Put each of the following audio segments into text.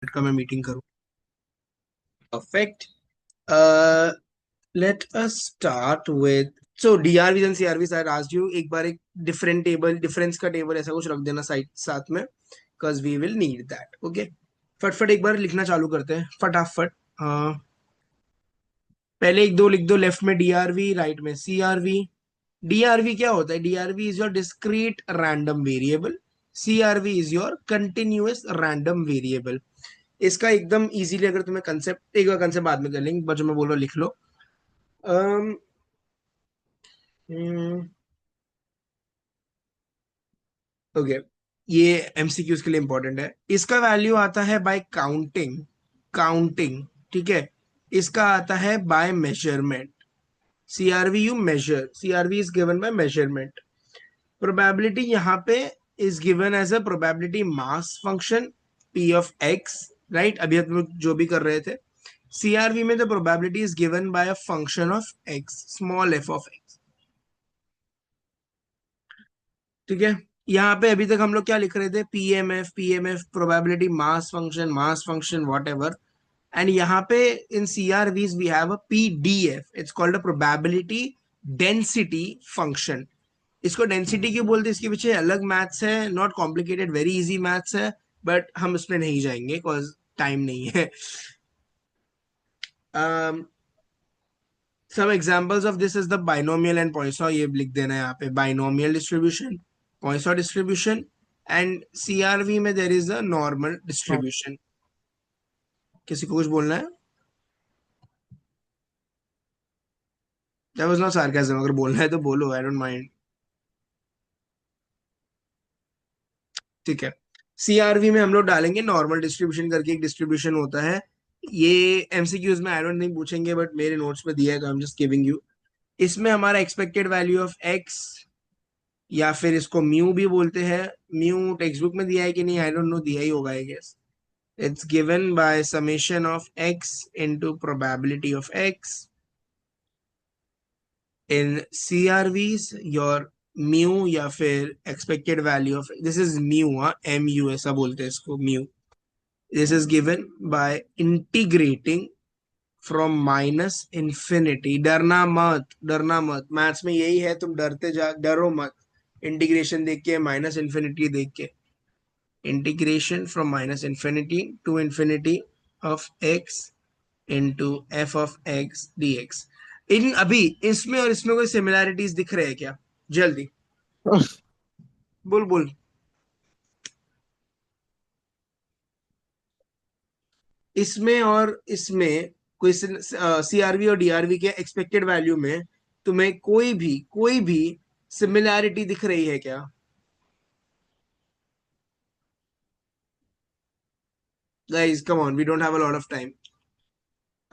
का मैं मीटिंग करूँ। Perfect. Let us start with so DRVs and CRVs I asked you एक बार एक डिफरेंट टेबल डिफरेंस का टेबल ऐसा कुछ रख देना साइड साथ में because we will need that. Okay, फटफट एक बार लिखना चालू करते हैं फटाफट। पहले एक दो लिख दो, लेफ्ट में डीआरवी राइट में सीआरवी। डीआरवी क्या होता है? DRV is your discrete random variable, CR-V is your continuous random variable. इसका एकदम इजीली अगर तुम्हें कंसेप्ट एक बार कंसेप्ट बाद में कर लेंगे, बट जो मैं बोल रहा हूँ लिख लो। ओके, ये एमसीक्यूज के लिए इंपॉर्टेंट है। इसका वैल्यू आता है बाय काउंटिंग, काउंटिंग, ठीक है। इसका आता है by measurement, CRV you measure, CRV is given by measurement. Probability यहाँ पे is given as a probability mass function P of X, right? अभी हम लोग जो भी कर रहे थे। सीआरवी में the probability is given bye a function of x, small F of x, ठीक है। यहाँ पे अभी तक हम लोग क्या लिख रहे थे? PMF, PMF probability mass function whatever. And यहाँ पे in CRVs we have a PDF, it's called a probability density function. इसको डेंसिटी क्यों बोलते हैं? इसके पीछे अलग मैथ्स है, not complicated, very easy maths है, बट हम उसमें नहीं जाएंगे बिकॉज टाइम नहीं है। some examples of this is the binomial and Poisson, ये लिख देना है यहाँ पे, binomial distribution, Poisson distribution, and CRV में there is a normal distribution। किसी को कुछ बोलना है? That was not sarcasm, अगर बोलना है तो बोलो, I don't mind। ठीक है, सीआरवी में हम लोग डालेंगे नॉर्मल डिस्ट्रीब्यूशन करके एक डिस्ट्रीब्यूशन होता है। ये एमसीक्यूज में आई डोंट नहीं पूछेंगे, बट मेरे नोट्स में दिया है तो आई एम जस्ट गिविंग यू। इसमें हमारा एक्सपेक्टेड वैल्यू ऑफ एक्स, या फिर इसको म्यू भी बोलते हैं। म्यू टेक्स्ट बुक में दिया है कि नहीं, आई डोंट नो, दिया ही होगा I guess. It's given by summation of x into probability of x. In CRVs your mu या फिर expected value of this is mu, M U ऐसा बोलते हैं इसको, mu. This is given by integrating from minus infinity. डरना मत, डरना मत, मैथ्स में यही है, तुम डरते जा, डरो मत। इंटीग्रेशन देख के, माइनस इंफिनिटी देख के, integration from minus infinity to infinity of x into F of x d x. इन अभी इसमें और इसमें कोई सिमिलैरिटीज दिख रहे हैं क्या? जल्दी बोल बोल। इसमें और इसमें कोई सीआरवी और डीआरवी के एक्सपेक्टेड वैल्यू में तुम्हें कोई भी सिमिलैरिटी दिख रही है क्या? Guys come on, we don't have a lot of time.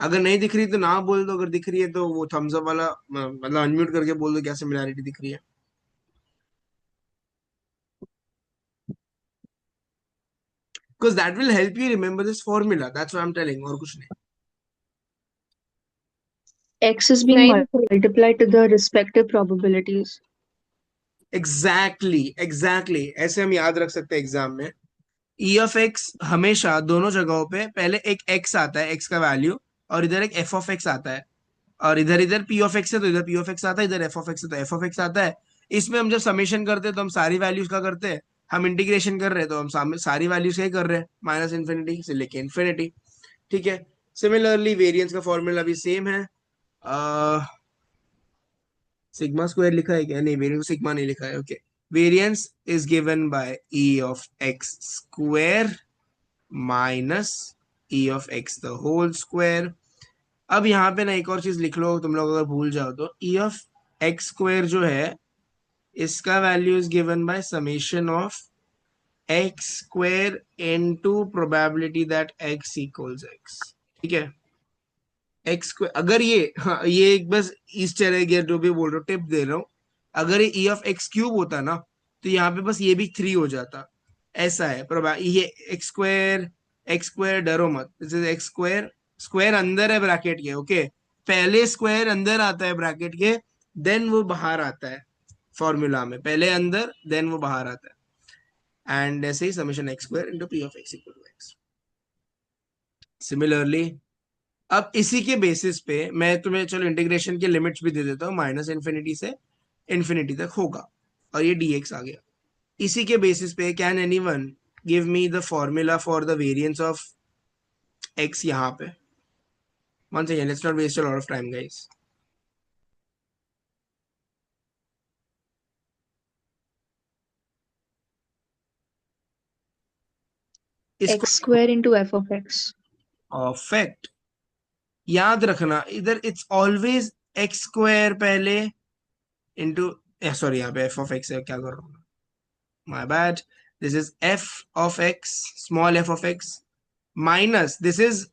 अगर नहीं दिख रही तो ना बोल दो, अगर दिख रही है तो वो थम्स अप वाला मतलब अनम्यूट करके बोल दो क्या सिमिलैरिटी दिख रही है। Because that will help you remember this formula, that's why I am telling, और कुछ नहीं। X is being नहीं multiplied to the respective probabilities. Exactly ऐसे हम याद रख सकते हैं एग्जाम में। ई ऑफ एक्स हमेशा दोनों जगहों पे पहले एक एक्स आता है, एक्स का वैल्यू, और इधर एक एफ ऑफ एक्स आता है। और इधर इधर पी ऑफ एक्स है तो इधर पी ऑफ एक्स आता है, इधर एफ ऑफ एक्स है तो एफ ऑफ एक्स आता है। इसमें हम जब समेशन करते हैं तो हम सारी वैल्यूज का करते हैं, हम इंटीग्रेशन कर रहे हैं तो हम सारी वैल्यूज का ही कर रहे हैं, माइनस इन्फिनिटी से लेके इन्फिनिटी, ठीक है। सिमिलरली वेरिएंस का फॉर्मूला भी सेम है। सिग्मा स्क्वायर लिखा है क्या? नहीं, वेरिएंस सिग्मा नहीं लिखा है। Okay, variance is given by E of X square minus E of X the whole square. अब यहाँ पे ना एक और चीज लिख लो, तुम लोग अगर भूल जाओ तो, ई ऑफ एक्स स्क्वायर जो है इसका value is given by summation of X square into probability that x equals x, ठीक है। एक्स स्क्वायर अगर ये, हाँ ये एक बस ईस्टर एग या जो भी बोल रहा हूँ, टिप दे रहा हूँ। अगर ये ई ऑफ एक्स क्यूब होता ना तो यहाँ पे बस ये भी 3 हो जाता। ऐसा है ये एक्स स्क्वायर डरो मत, this is x square, square अंदर है ब्रैकेट के, ओके। पहले स्क्वायर अंदर आता है ब्रैकेट के, देन वो बाहर आता है। फॉर्मूला में पहले अंदर देन वो बाहर आता है। एंड ऐसे ही summation x square into p of x equal to x. Similarly अब इसी के बेसिस पे मैं तुम्हें चलो इंटीग्रेशन के लिमिट्स भी दे देता हूँ, माइनस इन्फिनिटी से इन्फिनिटी तक होगा और ये dx आ गया। इसी के बेसिस पे can anyone give me the formula for the variance of x यहाँ पे? once again let's not waste a lot of time guys. इसको x square into f of x. Perfect, याद रखना इधर इट्स ऑलवेज एक्स स्क्वायर पहले into, sorry यहाँ पे F of x है, क्या कर रहा हूँ, my bad, this is F of x, small F of x minus this is,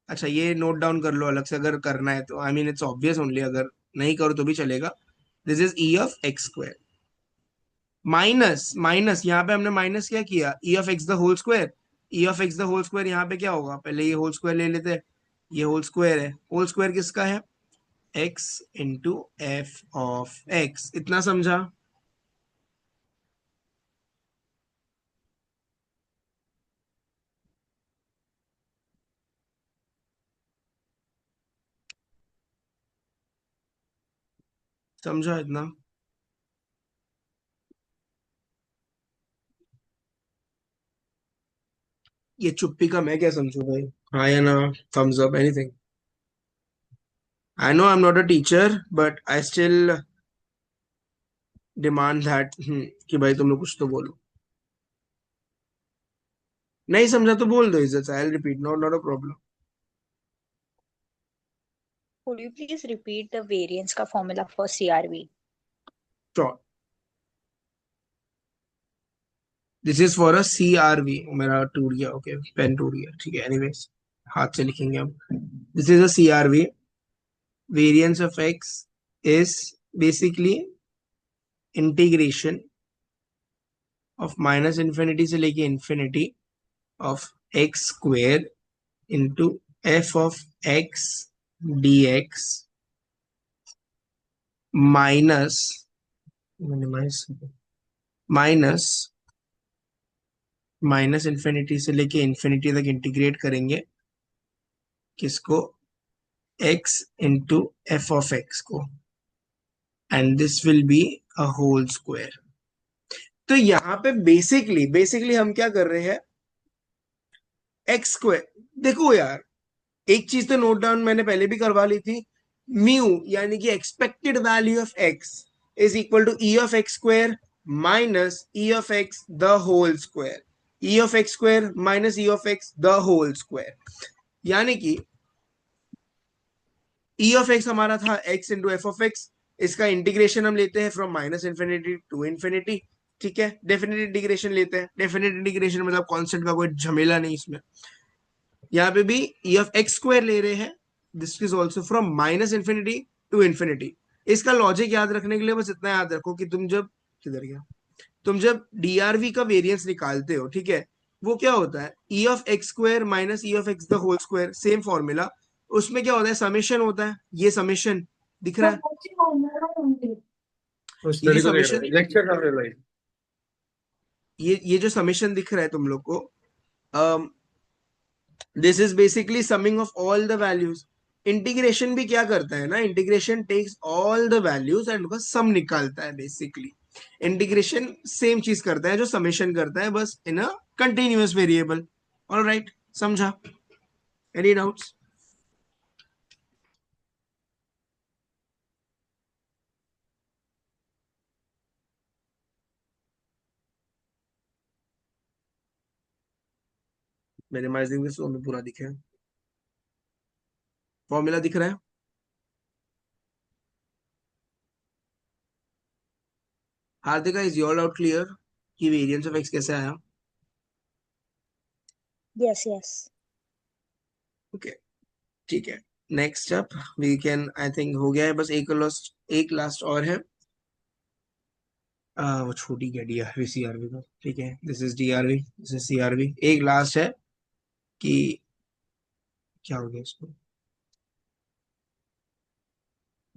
अच्छा ये नोट डाउन कर लो अलग से अगर करना है तो, I mean it's obvious only, अगर नहीं करो तो भी चलेगा, this is E of X square minus minus, यहाँ पे हमने माइनस क्या किया, E of X the whole square, E of X the whole square यहाँ पे क्या होगा, पहले ये होल स्क्वायर ले लेते हैं, ये होल स्क्वायर है, होल स्क्वायर किसका है, x into F of x, इतना समझा? समझा इतना? ये चुप्पी का मैं क्या समझू भाई, हाँ या ना, thumbs up, anything. I know I am not a teacher but I still demand that कि भाई तुम लोग कुछ तो बोलो। नहीं समझा तो बोल दो, इज्जत से, I will repeat, not not a problem. Could you please repeat the variance का formula for CRV? Sure, this is for a CRV, मेरा टूट गया, ओके पेन टूट गया, ठीक है, एनीवेज हाथ से लिखेंगे हम, this is a CRV, variance of x is basically integration of minus infinity से लेके infinity of x square into F of x dx minus minus minus infinity से लेके इन्फिनिटी तक इंटीग्रेट करेंगे किसको, x into F of x को, and this will be a whole square. तो यहाँ पे बेसिकली बेसिकली हम क्या कर रहे हैं, एक्स स्क्वायर, देखो यार एक चीज तो नोट डाउन मैंने पहले भी करवा ली थी, म्यू यानी कि expected value of x is equal to E of X square minus E of X the whole square, E of X square minus E of X the whole square, यानी कि E of X हमारा था X into F of X, इसका integration हम लेते हैं from minus infinity to infinity, ठीक है, डेफिनेट इंटीग्रेशन लेते हैं, डेफिनेट इंटीग्रेशन मतलब कांस्टेंट का कोई झमेला नहीं इसमें, यहाँ पे भी ई ऑफ एक्स स्क्वायर ले रहे हैं, this is also from minus infinity to infinity. इसका लॉजिक याद रखने के लिए बस इतना याद रखो कि तुम जब, किधर गया, तुम जब डीआरवी का वेरिएंस निकालते हो, ठीक है, वो क्या होता है, E of X square minus E of X the whole square, same formula, उसमें क्या होता है, समेशन होता है, ये समेशन दिख रहा है, ये जो समेशन, ये जो समेशन दिख रहा है तुम लोग को, this is basically summing of all the values. Integration भी क्या करता है ना, integration takes all the values and उसका सम निकालता है, बेसिकली इंटीग्रेशन सेम चीज करता है जो समेशन करता है, बस in a continuous variable. Alright, समझा? Any doubts? मिनिमाइज देंगे तो हमें पूरा दिखे, फॉर्मूला दिख रहा है? Hardika, is your doubt clear कि वेरिएंस ऑफ एक्स कैसे आया? Yes, yes. ओके, ठीक है, next up we can, I think हो गया है, बस एक लास्ट और है, वो छोटी क्या डीआरवी सीआरवी का, ठीक है, this is DRV, this is CR-V, एक लास्ट है कि क्या हो गया इसको,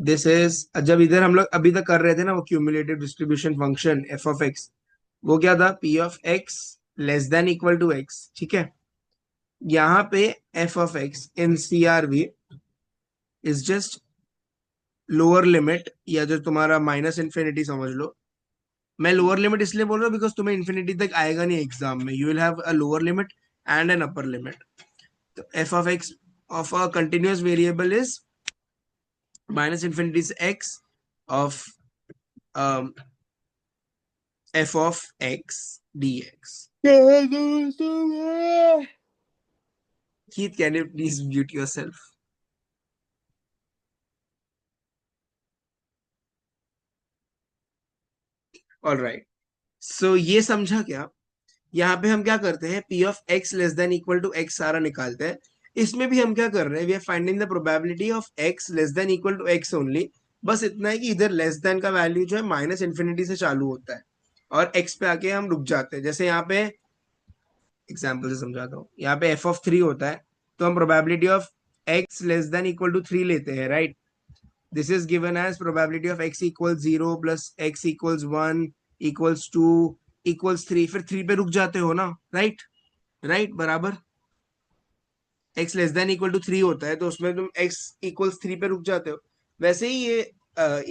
दिस इज, जब इधर हम लोग अभी तक कर रहे थे ना वो cumulative distribution function F of X, वो क्या था, P of X less than equal to X, ठीक है, यहाँ पे f of x in CRV is just lower limit, या जो तुम्हारा माइनस इन्फिनिटी समझ लो. मैं लोअर लिमिट इसलिए बोल रहा हूँ बिकॉज तुम्हें इन्फिनिटी तक आएगा नहीं एग्जाम में. You will have a lower limit and an upper limit. तो f of x of a continuous variable is minus infinity is x of um, f of x dx. Keith, can you please mute yourself? All right. So ये समझा क्या? यहाँ पे हम क्या करते हैं, p of x less than equal to x सारा निकालते हैं. इसमें भी हम क्या कर रहे हैं, we are finding the probability of x less than equal to x only. बस इतना है कि इधर लेस देन का वैल्यू जो है माइनस इन्फिनिटी से चालू होता है और x पे आके हम रुक जाते हैं. जैसे यहाँ पे एग्जाम्पल से समझाता हूँ. यहाँ पे f of 3 होता है तो हम probability of x less than equal to 3 लेते हैं, right. This is given as probability of x equals 0 plus x equals 1 equals 2 equals 3. फिर 3 पे रुक जाते हो ना, राइट. राइट, बराबर. x less than equal to 3 होता है तो उसमें तुम x equals 3 पे रुक जाते हो. वैसे ही ये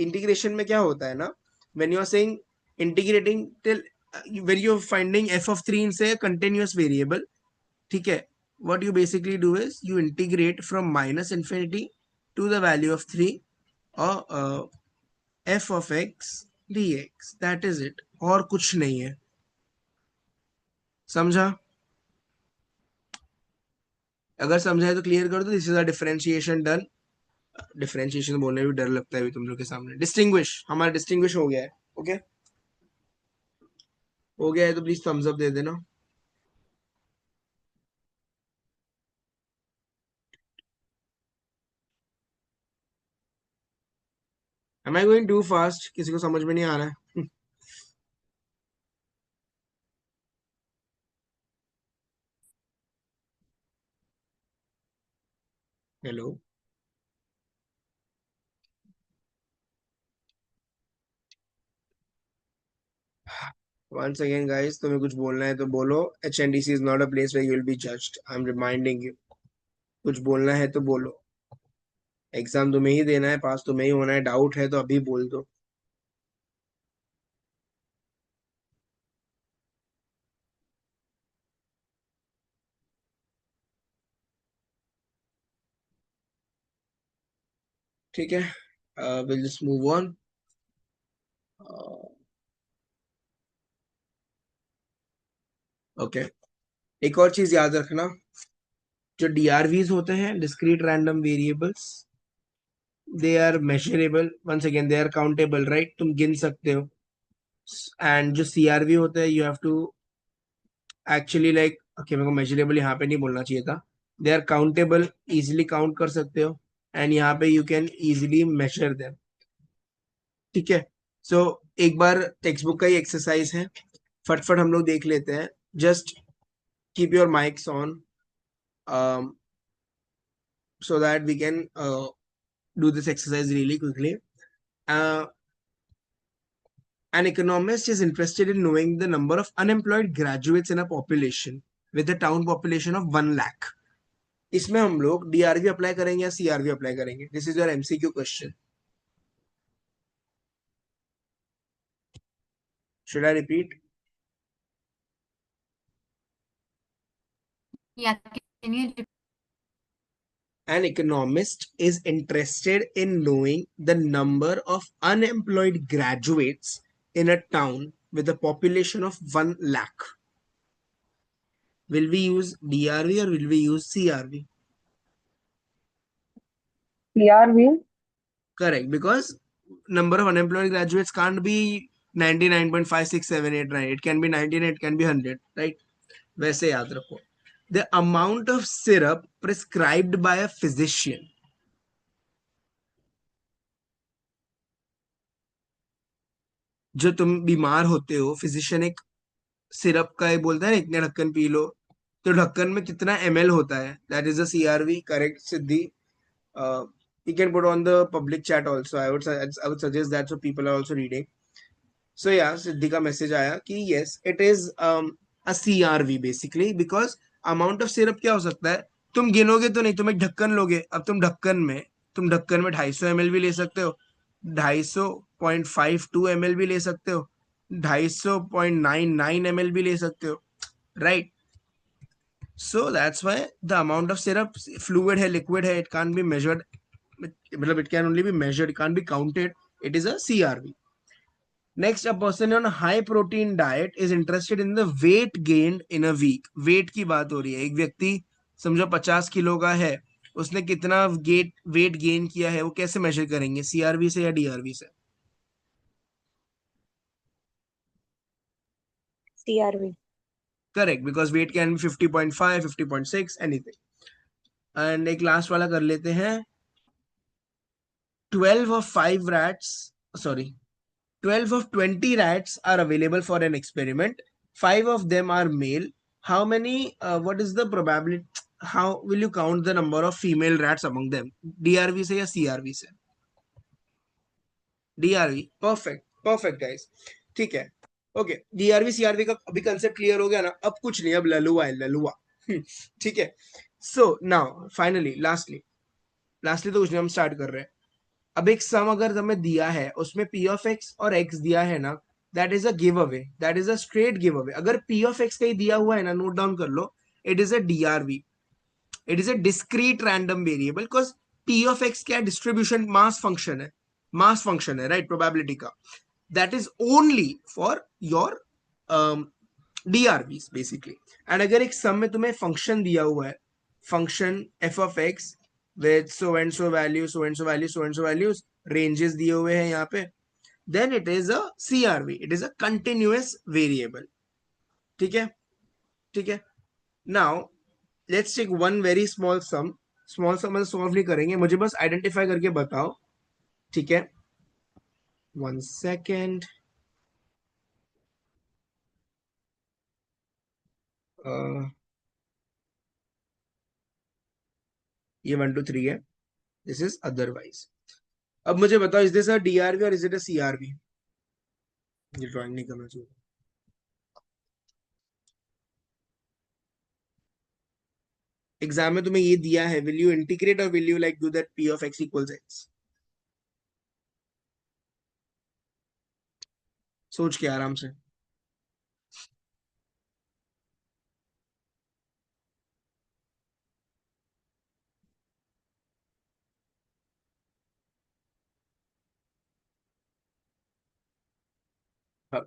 इंटीग्रेशन में क्या होता है ना, when you are saying integrating till when you are finding f of 3 in say a continuous variable, ठीक है, what you basically do is you integrate from minus infinity to the value of 3 or f of x dx. that is it, और कुछ नहीं है. समझा? अगर समझा है तो क्लियर कर दो. This is a differentiation done. Differentiation बोलने में भी डर लगता है अभी तुम लोग के सामने. डिस्टिंग्विश, हमारा डिस्टिंग्विश हो गया है. ओके हो गया है तो प्लीज थम्स अप दे देना. Am I going too fast? किसी को समझ में नहीं आ रहा है? हेलो. Once again guys, तुम्हें कुछ बोलना है तो बोलो. HNDC is not a place where you will be judged. I'm reminding you. कुछ बोलना है तो बोलो. एग्जाम तुम्हें ही देना है, पास तुम्हें ही होना है. डाउट है तो अभी बोल दो. ठीक है, will just move on. Okay, एक और चीज याद रखना, जो DRVs होते हैं, discrete random variables, they are measurable. Once again they are countable, right. तुम गिन सकते हो. एंड जो CRV होता है, you have to actually like, okay मेरे को मेजरेबल यहाँ पे नहीं बोलना चाहिए था. They are countable, easily count कर सकते हो. एंड यहाँ पे you can easily measure them. ठीक है. सो एक बार टेक्स्ट बुक का ही एक्सरसाइज है, फटफट हम लोग देख लेते हैं. Just keep your mics on so that we can do this exercise really quickly. An economist is interested in knowing the number of unemployed graduates in a population with a town population of 1 lakh. इसमें हम लोग DRV apply करेंगे या CRV apply करेंगे? This is your MCQ question. Should I repeat? Yeah, can you repeat? An economist is interested in knowing the number of unemployed graduates in a town with a population of 1 lakh. Will we use DRV or will we use CRV? CRV. Correct, because number of unemployed graduates can't be 99.5678, it can be 99, it can be 100, right? वैसे याद रखो. The amount of syrup prescribed by a physician. जो तुम बीमार होते हो, physician एक syrup का ये बोलता है ना, इतने ढक्कन पी लो, तो ढक्कन में कितना ml होता है, that is a CRV. Correct Siddhi. You can put on the public chat also. I would suggest that so people are also reading. So yeah, सिद्धि का मैसेज आया कि yes, it is a CRV basically because amount of syrup क्या हो सकता है, तुम गिनोगे तो नहीं, तुम एक ढक्कन लोगे, अब तुम ढक्कन में 250 ml भी ले सकते हो, 250.52 ml भी ले सकते हो, 250.99 ml भी ले सकते हो, right? So that's why the amount of syrup, fluid है लिक्विड है, इट कान बी मेजर्ड, मतलब it can only be measured, it can be counted, it is a CRV. Next, a person on a high protein diet is interested in the weight gained in a week. Weight की बात हो रही है, एक व्यक्ति समझो 50 kilo का है, उसने कितना वेट गेन किया है, वो कैसे मेजर करेंगे, CRV से या DRV से? CRV. Correct, because weight can be 50.5, 50.6, anything. And एक लास्ट वाला कर लेते हैं. 12 of 5 rats, sorry, 12 of 20 rats are available for an experiment. 5 of them are male. How many, what is the probability? How will you count the number of female rats among them? DRV से या CRV से? DRV. Perfect. Perfect, guys. ठीक है. Okay, DRV CRV का अभी concept clear हो गया ना? अब कुछ नहीं, अब ललुआ है, ललुआ. ठीक है. सो नाउ फाइनली लास्टली तो कुछ नहीं, हम स्टार्ट कर रहे हैं. अब एक सम अगर तुम्हें दिया है, उसमें P of x और x दिया है ना, that is a give away, that is a straight give away. अगर P of x कहीं दिया हुआ है ना, नोट डाउन कर लो, it is a DRV, it is a discrete random variable, because P of x क्या डिस्ट्रीब्यूशन मास फंक्शन है, राइट, प्रोबेबिलिटी का. That is only for your DRV basically. And अगर एक सम में तुम्हें फंक्शन दिया हुआ है, function f of x with so and so value, so and so value, so and so values, ranges दिए हुए हैं यहाँ पे, then it is a CRV, it is a continuous variable. ठीक है, ठीक है. Now let's take one very small sum. Small sum solve नहीं करेंगे, मुझे बस आइडेंटिफाई करके बताओ, ठीक है? 1 second. ये 1 2 3 है, दिस इज अदरवाइज. अब मुझे बताओ, इज दिस अ DRV और इज इट अ CRV? ये ड्राइंग नहीं करना चाहिए. एग्जाम में तुम्हें ये दिया है, विल यू इंटीग्रेट और will you like do that P of x equals x? सोच के आराम से. हाँ.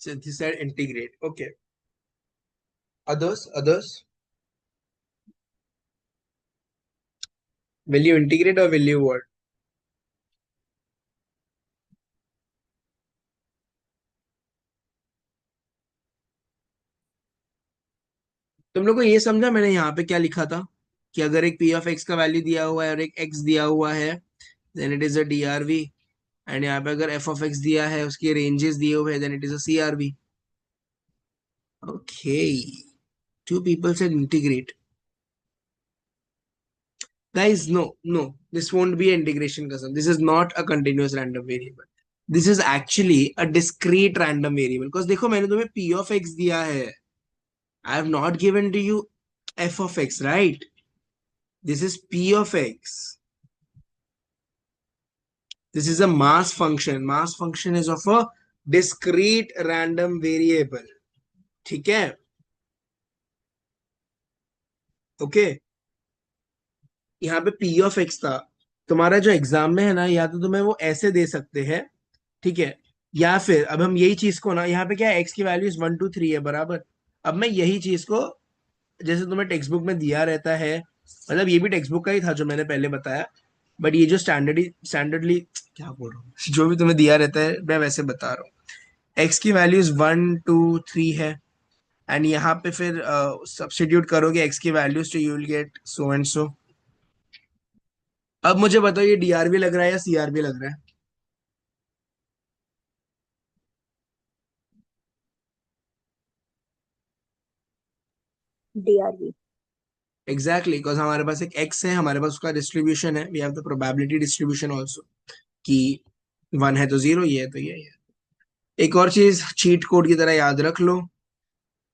So this said integrate. Okay. Others. Will you integrate or will you what? तुम लोग को ये समझा मैंने यहाँ पे क्या लिखा था, कि अगर एक P of x का वैल्यू दिया हुआ है और एक x दिया हुआ है, then it is a DRV. And यहाँ पे अगर f of x दिया है, उसके रेंजेस दिए हुए हैं, then it is a CRV. Okay. 2 people said integrate. Guys, no, this won't be an integration custom. This is not a continuous random variable. This is actually a discrete random variable. Because देखो मैंने तुम्हें P of x दिया है. I have not given to you f of x, right? This is P of x. This is a mass function. Mass function is of a discrete random variable. ठीक है? Okay. यहाँ पे P of x था. तुम्हारा जो exam में है ना, या तो तुम्हें वो ऐसे दे सकते हैं, ठीक है, या फिर अब हम यही चीज को ना, यहाँ पे क्या है, x की वैल्यू 1 2 3 है, बराबर. अब मैं यही चीज को, जैसे तुम्हें टेक्स्ट बुक में दिया रहता है, मतलब ये भी टेक्स्ट बुक का ही था जो मैंने पहले बताया, बट ये जो स्टैंडर्डली क्या बोल रहा हूँ, जो भी तुम्हें दिया रहता है मैं वैसे बता रहा हूँ. x की वैल्यूज 1 2 3 है, एंड यहाँ पे फिर सब्स्टिट्यूट करोगे x की वैल्यूज, तो you will get so and so. अब मुझे बताओ, ये DRV लग रहा है या CRV लग रहा है? DRV. एग्जैक्टली, बिकॉज हमारे पास एक x है, हमारे पास उसका डिस्ट्रीब्यूशन है, we have the probability distribution also, कि 1 है तो 0, ये है तो ये है. एक और चीज चीट कोड की तरह याद रख लो,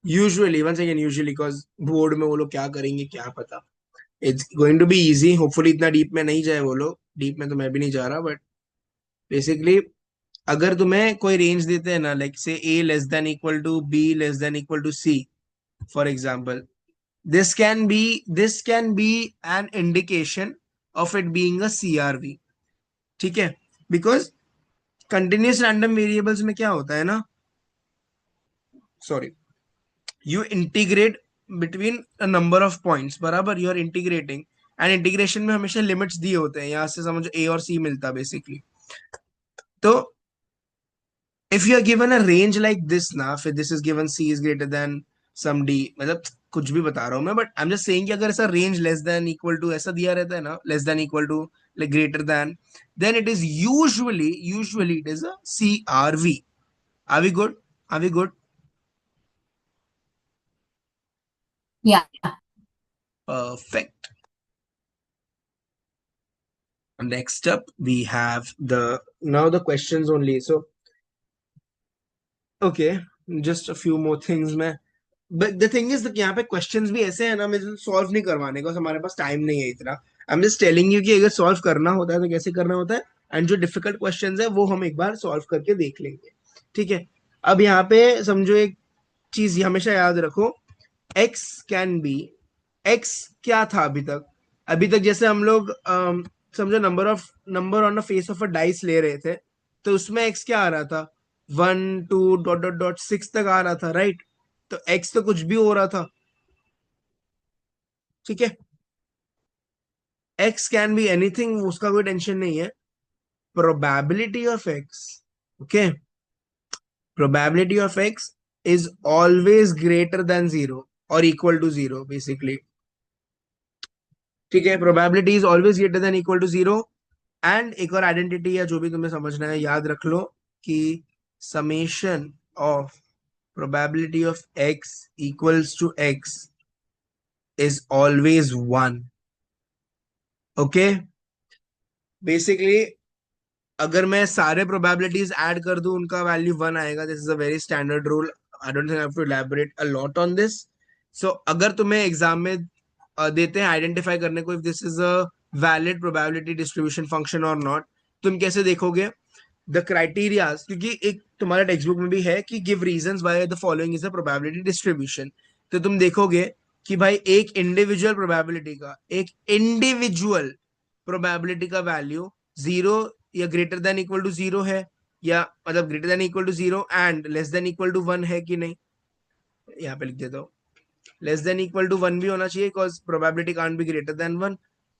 usually one second, usually because board में वो लोग क्या करेंगे क्या पता, it's going to be easy, hopefully इतना डीप में नहीं जाए वो लोग, डीप में तो मैं भी नहीं जा रहा, बट बेसिकली अगर तुम्हें कोई रेंज देते हैं ना, like say a less than equal to b less than equal to c, for example, this can be an indication of it being a CRV. ठीक है, बिकॉज कंटिन्यूस रैंडम वेरिएबल्स में क्या होता है ना, sorry, you integrate between a number of points, बराबर, you are integrating, and integration में हमेशा लिमिट्स दिए होते हैं, यहां से समझो ए और सी मिलता बेसिकली। तो if you are given a range like this ना, फिर this is given C is greater than some D, मतलब कुछ भी बता रहा हूं मैं, but I am just saying कि अगर ऐसा range less than equal to ऐसा दिया रहता है ना, less than equal to like greater than it is usually it is a CRV. Are we good? Are we good? Yeah. Perfect. Next up, we have now the questions only. So, okay, just a few more things. But the thing is that यहाँ पे questions भी ऐसे हैं ना, मुझे solve नहीं करवाने का, हमारे पास time नहीं है इतना. I'm just telling you कि अगर solve करना होता है तो कैसे करना होता है, and जो difficult questions है वो हम एक बार solve करके देख लेंगे. ठीक है, अब यहाँ पे समझो एक चीज हमेशा याद रखो, x can be, x क्या था अभी तक जैसे हम लोग समझो number on the face of a dice ले रहे थे, तो उसमें x क्या आ रहा था, 1 2 ... 6 तक आ रहा था, राइट? तो x तो कुछ भी हो रहा था, ठीक है, x कैन बी एनीथिंग, उसका कोई टेंशन नहीं है. Probability of x, okay, probability of x is always greater than 0 और इक्वल टू 0 बेसिकली. ठीक है, probability is always greater than equal to 0. And एक और आइडेंटिटी या जो भी तुम्हें समझना है याद रख लो कि summation of probability of x equals to x is always 1. Okay, basically अगर मैं सारे प्रोबेबिलिटीज ऐड कर दूं उनका वैल्यू 1 आएगा. This is a very standard rule, I don't think I have to elaborate a lot on this. So अगर तुम्हें exam में देते हैं आइडेंटिफाई करने को, if this is a valid probability distribution function और नॉट, तुम कैसे देखोगे द क्राइटेरिया, क्योंकि एक तुम्हारे टेक्स्ट बुक में भी है कि give reasons why the following is a probability distribution. तो तुम देखोगे कि भाई एक इंडिविजुअल प्रोबेबिलिटी का वैल्यू 0 या ग्रेटर देन इक्वल टू 0 है, या मतलब greater than equal to 0 and less than equal to 1 है कि नहीं. यहाँ पे लिख देता हूँ, लेस देन इक्वल टू 1 भी होना चाहिए because probability can't be greater than 1,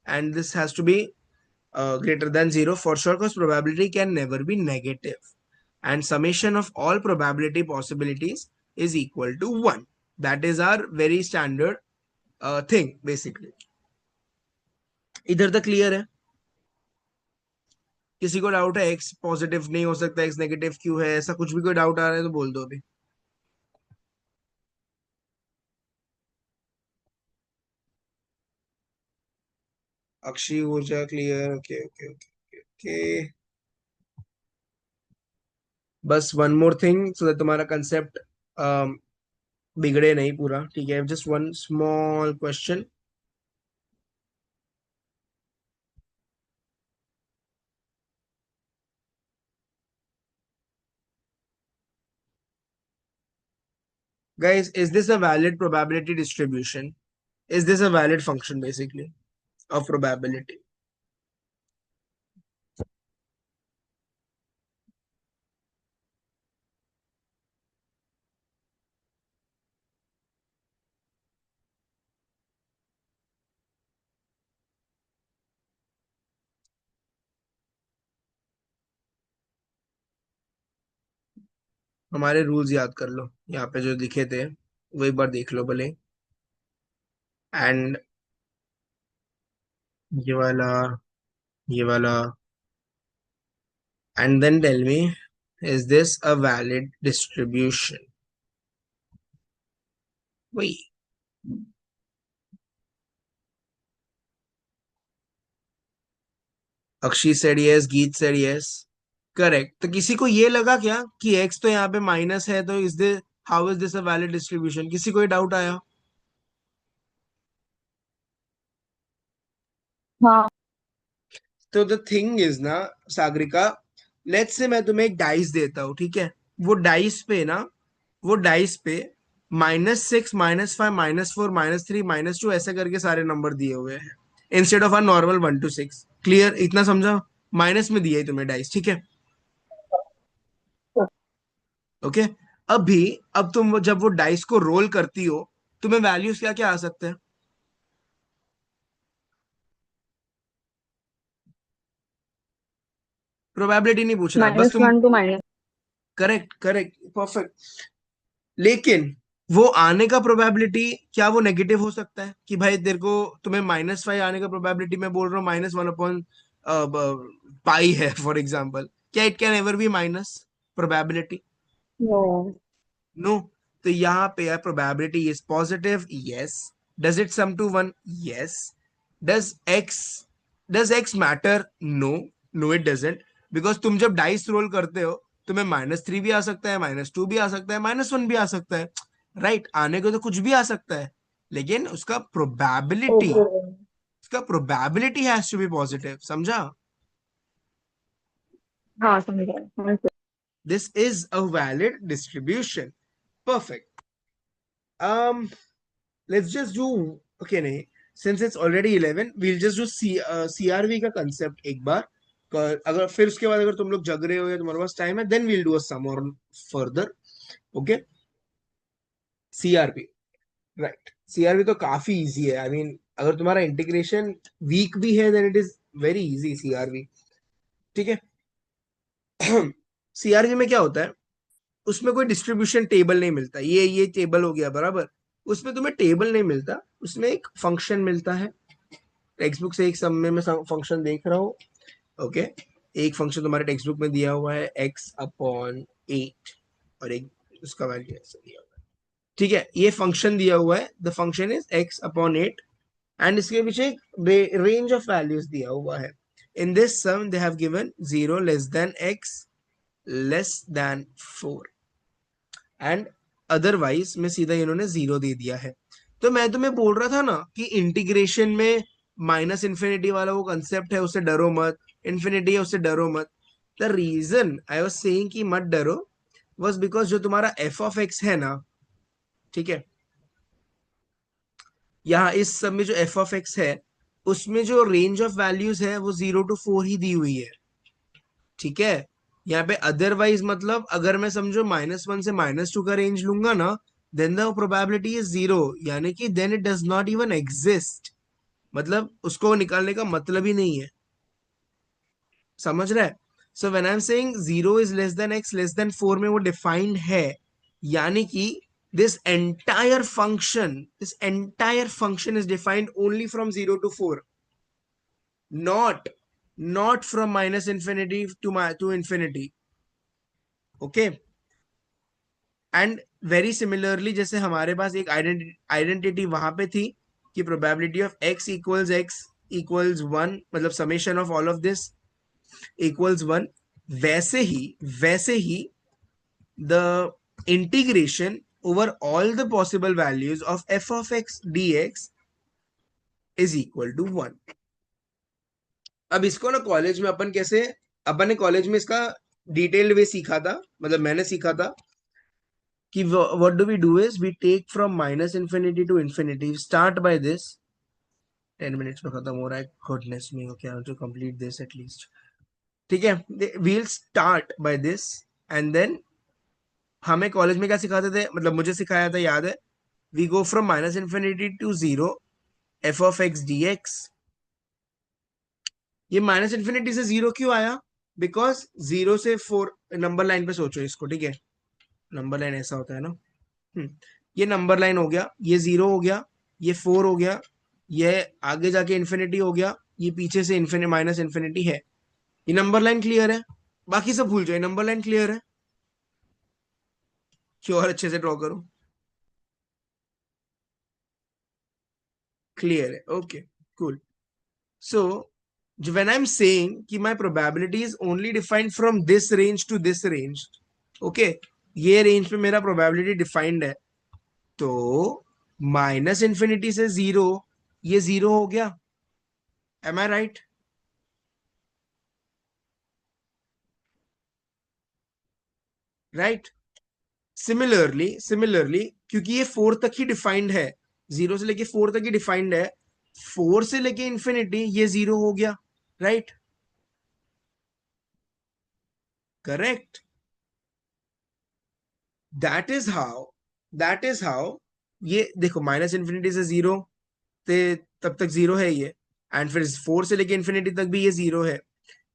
and this has to be greater than 0 for sure, because probability can never be negative, and summation of all probability possibilities is equal to 1. That is our very standard thing basically. इधर तक clear है? किसी को doubt है x positive नहीं हो सकता, x negative क्यों है, ऐसा कुछ भी कोई डाउट आ रहा है तो बोल दो अभी. Akshi Urja clear, okay okay okay okay. बस one more thing so that तुम्हारा कंसेप्ट बिगड़े नहीं पूरा, ठीक है, just one small question. Guys, is this a valid probability distribution? Is this a valid function basically of probability? हमारे रूल्स याद कर लो, यहाँ पे जो लिखे थे वो एक बार देख लो भले. एंड ये वाला, ये वाला, and then tell me, is this a valid distribution? वही. Akshi said yes, Geet said yes. Correct. तो किसी को ये लगा क्या कि x तो यहाँ पे माइनस है, तो is this, how is this a valid distribution? किसी को ये डाउट आया? हाँ। तो द थिंग इज ना सागरिका, लेट्स से मैं तुम्हें एक डाइस देता हूँ, ठीक है? वो डाइस पे ना, वो डाइस पे -6, -5, -4, -3, -2 ऐसे करके सारे नंबर दिए हुए हैं instead of our normal 1 to 6। Clear? इतना समझा? माइनस में दिया है तुम्हें डाइस, ठीक है? ओके। अभी अब तुम जब वो डाइस को रोल करती हो, तुम्हें वैल्यूज क्या क्या आ सकते हैं? प्रोबेबिलिटी नहीं पूछ रहा, बस तुम। -1 to minus. Correct, correct, perfect. लेकिन वो आने का प्रोबेबिलिटी क्या वो नेगेटिव हो सकता है कि भाई तेरे को, तुम्हें -5 आने का प्रोबेबिलिटी, मैं बोल रहा हूँ -1/पाई है फॉर एग्जाम्पल, क्या it can ever be minus probability? No. No. तो यहाँ पे यार probability is positive, yes. Does it sum to 1? Yes. Does X does X matter? No, no it doesn't. Because तुम जब डाइस रोल करते हो, तुम्हें -3 भी आ सकता है, -2 भी आ सकता है, -1 भी आ सकता है, राइट? आने को तो कुछ भी आ सकता है, लेकिन ओके। उसका probability has to be positive, समझा? हाँ, समझ गया। This is a valid distribution. Perfect. um let's just do, okay नहीं, since it's already 11, we'll just do CRV का कंसेप्ट एक बार। अगर फिर उसके बाद अगर तुम लोग जग रहे हो या तुम्हारे पास टाइम है, then we'll do a sum or further। Okay. CRP, right. CRP तो काफी इजी है, आई मीन अगर तुम्हारा इंटीग्रेशन वीक भी है, then it is very easy CRV, ठीक है? सीआरवी में क्या होता है, उसमें कोई डिस्ट्रीब्यूशन टेबल नहीं मिलता। ये टेबल हो गया बराबर, उसमें तुम्हें टेबल नहीं मिलता, उसमें एक फंक्शन मिलता है। टेक्स्ट बुक से एक समय में फंक्शन देख रहा हूँ। ओके। एक फंक्शन तुम्हारे टेक्स्ट बुक में दिया हुआ है x/8, और एक उसका वैल्यू ऐसा दिया हुआ है, ठीक है? ये फंक्शन दिया हुआ है, the function is x/8, and इसके पीछे एक रेंज ऑफ वैल्यूज दिया हुआ है। In this sum they have given 0 less than x less than 4, and otherwise में सीधा इन्होंने 0 दे दिया है। तो मैं तुम्हें बोल रहा था ना कि इंटीग्रेशन में माइनस इन्फिनिटी वाला वो कंसेप्ट है, उससे डरो मत। इन्फिनिटी है, उससे डरो मत। The reason I was saying कि मत डरो वाज बिकॉज जो तुम्हारा एफ ऑफ एक्स है ना, ठीक है, यहाँ इस सब में जो एफ ऑफ एक्स है, उसमें जो रेंज ऑफ वैल्यूज है वो 0 to 4 ही दी हुई है, ठीक है? यहाँ पे अदरवाइज मतलब अगर मैं समझो -1 से -2 का रेंज लूंगा ना, देन द प्रोबेबिलिटी इज 0, यानी कि then it does not even exist. मतलब उसको निकालने का मतलब ही नहीं है, समझ रहा है? So when I am saying 0 is less than x less than 4 में वो डिफाइंड है, यानी कि this entire function is defined only from 0 to 4, not not from -infinity to infinity। Okay. And very similarly, जैसे हमारे पास एक आइडेंटिटी वहां पे थी कि प्रोबेबिलिटी ऑफ x इक्वल्स 1, मतलब summation of all of this equals 1, वैसे ही the integration over all the possible values of f of x dx is equal to 1। अब इसको ना कॉलेज में अपन कैसे, अपन ने कॉलेज में इसका डिटेल्ड वे सीखा था, मतलब मैंने सीखा था कि what do we do is we take from -infinity to infinity, start by this। 10 minutes में खत्म हो रहा है, goodness me, okay I to complete this at least, ठीक है? we'll start by this, and then हमें कॉलेज में क्या सिखाते थे, मतलब मुझे सिखाया था, याद है? we go from -infinity to 0 f of x dx। ये -infinity से 0 क्यों आया? बिकॉज 0 से 4, नंबर लाइन पे सोचो इसको, ठीक है? नंबर लाइन ऐसा होता है ना। ये नंबर लाइन हो गया, ये 0 हो गया, ये 4 हो गया, ये आगे जाके इन्फिनिटी हो गया, ये पीछे से इन्फिनिटी -इन्फिनिटी है। ये नंबर लाइन क्लियर है? बाकी सब भूल जाए, नंबर लाइन क्लियर है? क्यों? और अच्छे से ड्रॉ करो। क्लियर है? Okay, cool. So when I'm saying कि my probability is only defined from this range to this range, okay, ये रेंज पे मेरा प्रोबेबिलिटी डिफाइंड है, तो माइनस इंफिनिटी से जीरो, ये जीरो हो गया. एम आई राइट? राइट. सिमिलरली क्योंकि ये फोर तक ही डिफाइंड है, जीरो से लेके फोर तक ही डिफाइंड है, फोर से लेके इंफिनिटी ये जीरो हो गया. Right? Correct. That is how ये देखो, माइनस इंफिनिटी से जीरो ते तब तक जीरो है ये, एंड फिर फोर से लेके इंफिनिटी तक भी ये जीरो है.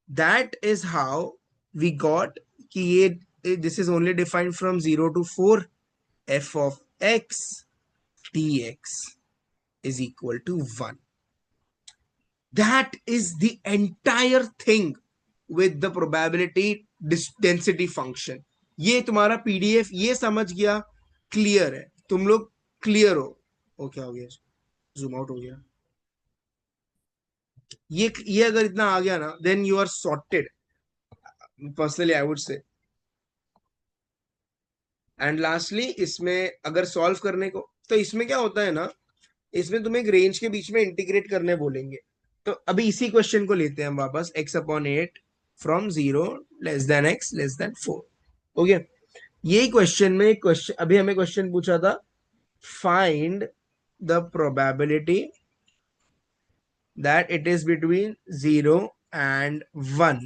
That is how we got कि ये this is only defined from zero to four. F of x dx is equal to 1. That is the entire thing with the probability density function. ये तुम्हारा PDF ये समझ गया, clear है, तुम लोग क्लियर हो. ओ क्या हो गया, जूम आउट हो गया. ये अगर इतना आ गया ना, then you are sorted, personally I would say. And lastly इसमें अगर सॉल्व करने को, तो इसमें क्या होता है ना, इसमें तुम्हें एक रेंज के बीच में इंटीग्रेट करने बोलेंगे. तो अभी इसी क्वेश्चन को लेते हैं हम वापस, x upon eight from zero less than x less than four. Okay, यही क्वेश्चन में क्वेश्चन अभी हमें क्वेश्चन पूछा था, find the probability that it is between zero and one.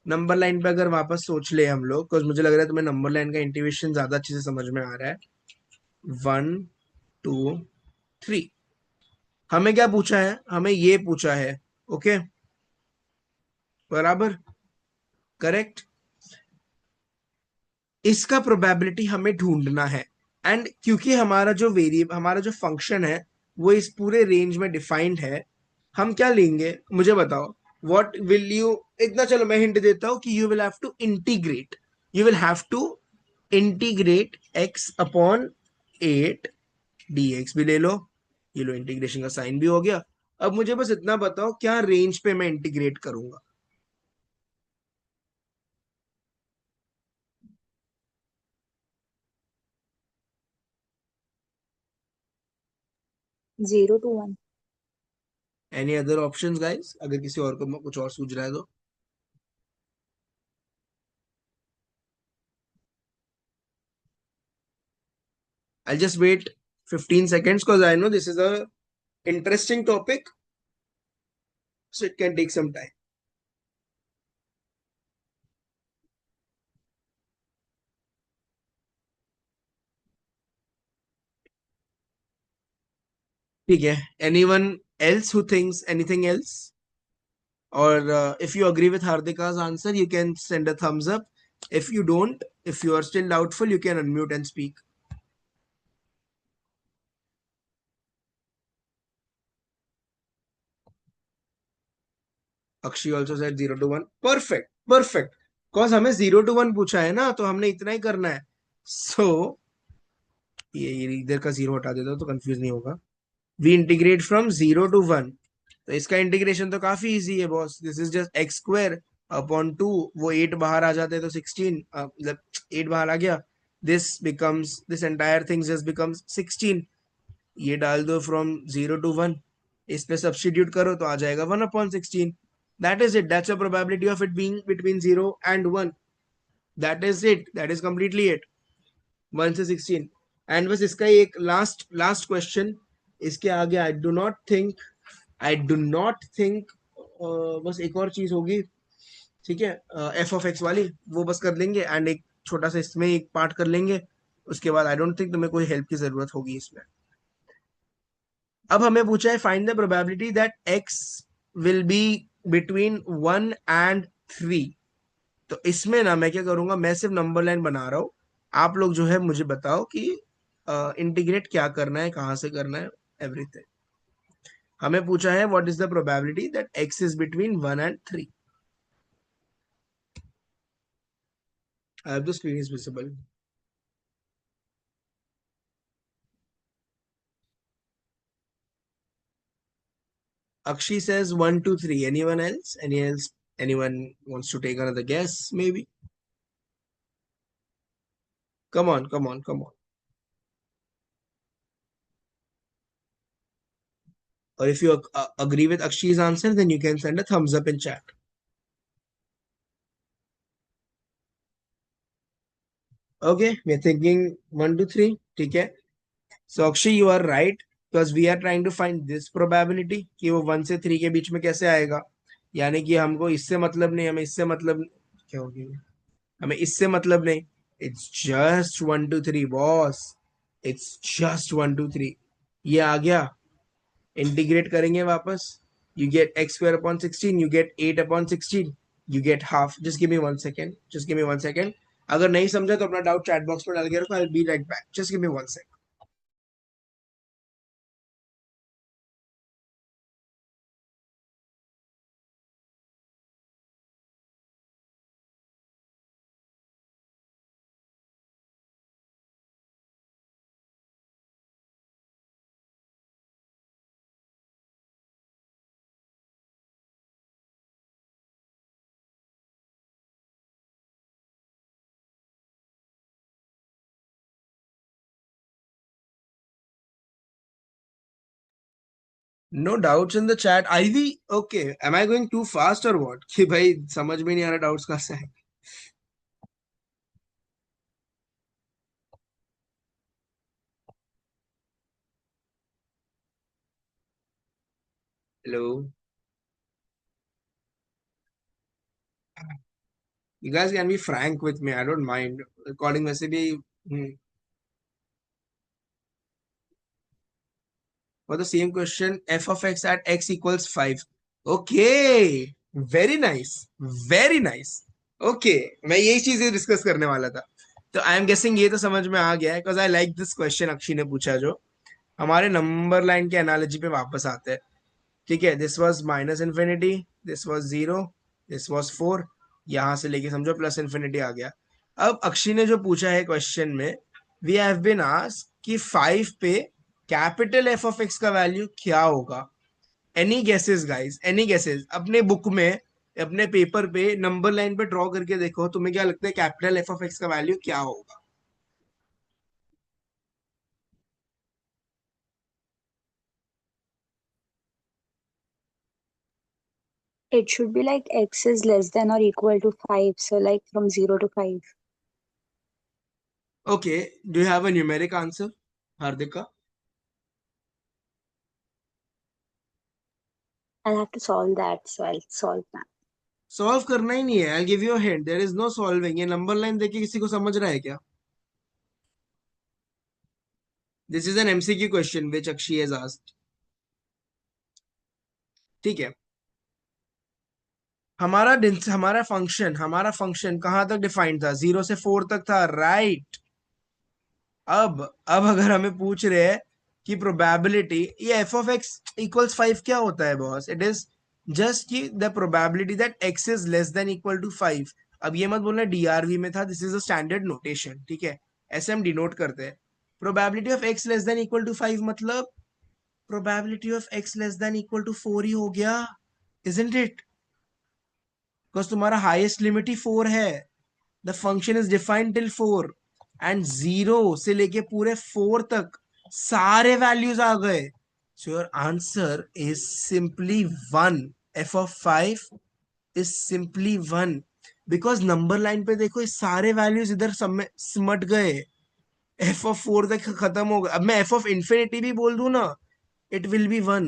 Number line पे अगर वापस सोच ले हम लोग, बिकॉज मुझे लग रहा है तुम्हें नंबर लाइन का इंटीग्रेशन ज्यादा अच्छे से समझ में आ रहा है. 1 2 3, हमें क्या पूछा है, हमें ये पूछा है. ओके, बराबर, करेक्ट. इसका प्रोबेबिलिटी हमें ढूंढना है. एंड क्योंकि हमारा जो फंक्शन है वो इस पूरे रेंज में डिफाइंड है, हम क्या लेंगे मुझे बताओ. व्हाट विल यू, इतना चलो मैं हिंट देता हूं कि you will have to integrate x upon eight dx भी ले लो. ये लो, इंटीग्रेशन का साइन भी हो गया. अब मुझे बस इतना बताओ क्या रेंज पे मैं इंटीग्रेट करूंगा. 0 to 1. Any other options guys, अगर किसी और को कुछ और सूझ रहा है तो. I'll just wait 15 seconds because I know this is a interesting topic, so it can take some time. ठीक है, anyone else who thinks anything else, or if you agree with Hardika's answer you can send a thumbs up. If you don't, if you are still doubtful, you can unmute and speak. Akshi also said 0 to 1. Perfect. Cause हमें 0 to 1 पूछा है ना, तो हमने इतना ही करना है. So ये इधर का जीरो हटा देता तो कंफ्यूज नहीं होगा. We integrate from 0 to 1. तो इसका इंटीग्रेशन तो काफी इजी है boss. This is just x square upon two. वो 8 बाहर आ जाते तो 16, मतलब 8 बाहर आ गया. This entire thing just becomes 16. ये डाल दो फ्रॉम 0 to 1, इस पे सब्स्टिट्यूट करो तो आ जाएगा 1 upon 16. That is it. That's a probability of it being between 0 and 1. That is it. That is completely it. 1 से 16. एंड बस इसका एक लास्ट क्वेश्चन, इसके आगे आई डू नॉट थिंक बस एक और चीज होगी. ठीक है, एफ ऑफ एक्स वाली वो बस कर लेंगे, एंड एक छोटा सा इसमें एक पार्ट कर लेंगे. उसके बाद आई डोंट थिंक तुम्हें कोई हेल्प की जरूरत होगी इसमें. अब हमें पूछा है find the probability that x will be between 1 and 3. तो इसमें ना मैं क्या करूंगा, मैं सिर्फ नंबर लाइन बना रहा हूं. आप लोग जो है मुझे बताओ कि इंटीग्रेट क्या करना है, कहां से करना है, एवरीथिंग. हमें पूछा है what is the probability that X is between 1 and 3. I have the screen is visible. Akshi says 1, 2, 3. Anyone else? Anyone wants to take another guess? Maybe. Come on, come on, come on. Or if you agree with Akshi's answer, then you can send a thumbs up in chat. Okay, we're thinking 1, 2, 3. Okay. So Akshay, you are right because we are trying to find this probability कि वो 1 से 3 के बीच में कैसे आएगा. यानी कि हमको इससे मतलब नहीं, हमें इससे मतलब क्या होगी, हमें इससे मतलब नहीं. It's just 1, 2, 3 boss. It's just 1, 2, 3. ये आ गया. इंटीग्रेट करेंगे वापस. You get x square upon 16. You get 8 upon 16. You get half. Just give me 1 second. Just give me 1 second. अगर नहीं समझा तो अपना डाउट चैट बॉक्स में डाल के रखो. I'll be right back. Just give me 1 second. No doubts in the chat. Ivy, okay. Am I going too fast or what? कि भाई समझ में नहीं आ रहा डाउट्स कहाँ से है. Hello. You guys can be frank with me. I don't mind. Recording वैसे भी. For the same question, f of x at x equals 5. Okay. Very nice. Very nice. Okay. मैं यही चीजें डिस्कस करने वाला था. तो आई एम गेसिंग ये तो समझ में आ गया है because I like this question Akshi ने पूछा जो. हमारे नंबर लाइन के एनालॉजी पे वापस आते हैं. ठीक है. This was minus infinity, this was 0, this was 4. यहां से लेके समझो प्लस इन्फिनिटी आ गया. अब अक्षी ने जो पूछा है क्वेश्चन में, वी हैव बीन आस्क्ड कि 5 पे कैपिटल एफ ऑफ एक्स का वैल्यू क्या होगा. Any guesses guys, any guesses. अपने बुक में, अपने पेपर पे नंबर लाइन पे ड्रॉ करके देखो, तुम्हें क्या लगता है कैपिटल एफ ऑफ एक्स का वैल्यू क्या होगा. It should be like x is less than or equal to 5. So like from 0 to 5. Okay, do you have a numeric answer, Hardika? I'll have to solve that. So I'll solve that. Solve करना ही नहीं है. I give you a hint. There is no solving. ये number line देख के किसी को समझ रहा है क्या? This is an MCQ question which Akshi has asked. ठीक है. हमारा फंक्शन कहां तक डिफाइंड था? 0 से 4 तक था, राइट? अब अगर हमें पूछ रहे हैं कि प्रोबेबिलिटी, ये एफ ऑफ एक्स इक्वल्स 5 क्या होता है बॉस? इट इज जस्ट कि the probability that X is less than equal to 5. अब ये मत बोलना डीआरवी में था. This is a standard notation. ठीक है. ऐसे हम डिनोट करते हैं. Probability of X less than equal to 5 मतलब probability of X less than equal to 4 ही हो गया, इजंट इट? बिकॉज तुम्हारा हाईएस्ट लिमिट ही 4 है. The function is defined till 4 and 0 से लेके पूरे 4 तक सारे वैल्यूज आ गए. So your answer is simply 1. F of 5 is simply 1 because number line पे देखो, ये सारे वैल्यूज इधर सिमट गए. एफ ऑफ 4 तक खत्म हो गया. अब मैं एफ ऑफ इंफिनिटी भी बोल दूं ना, इट विल बी 1.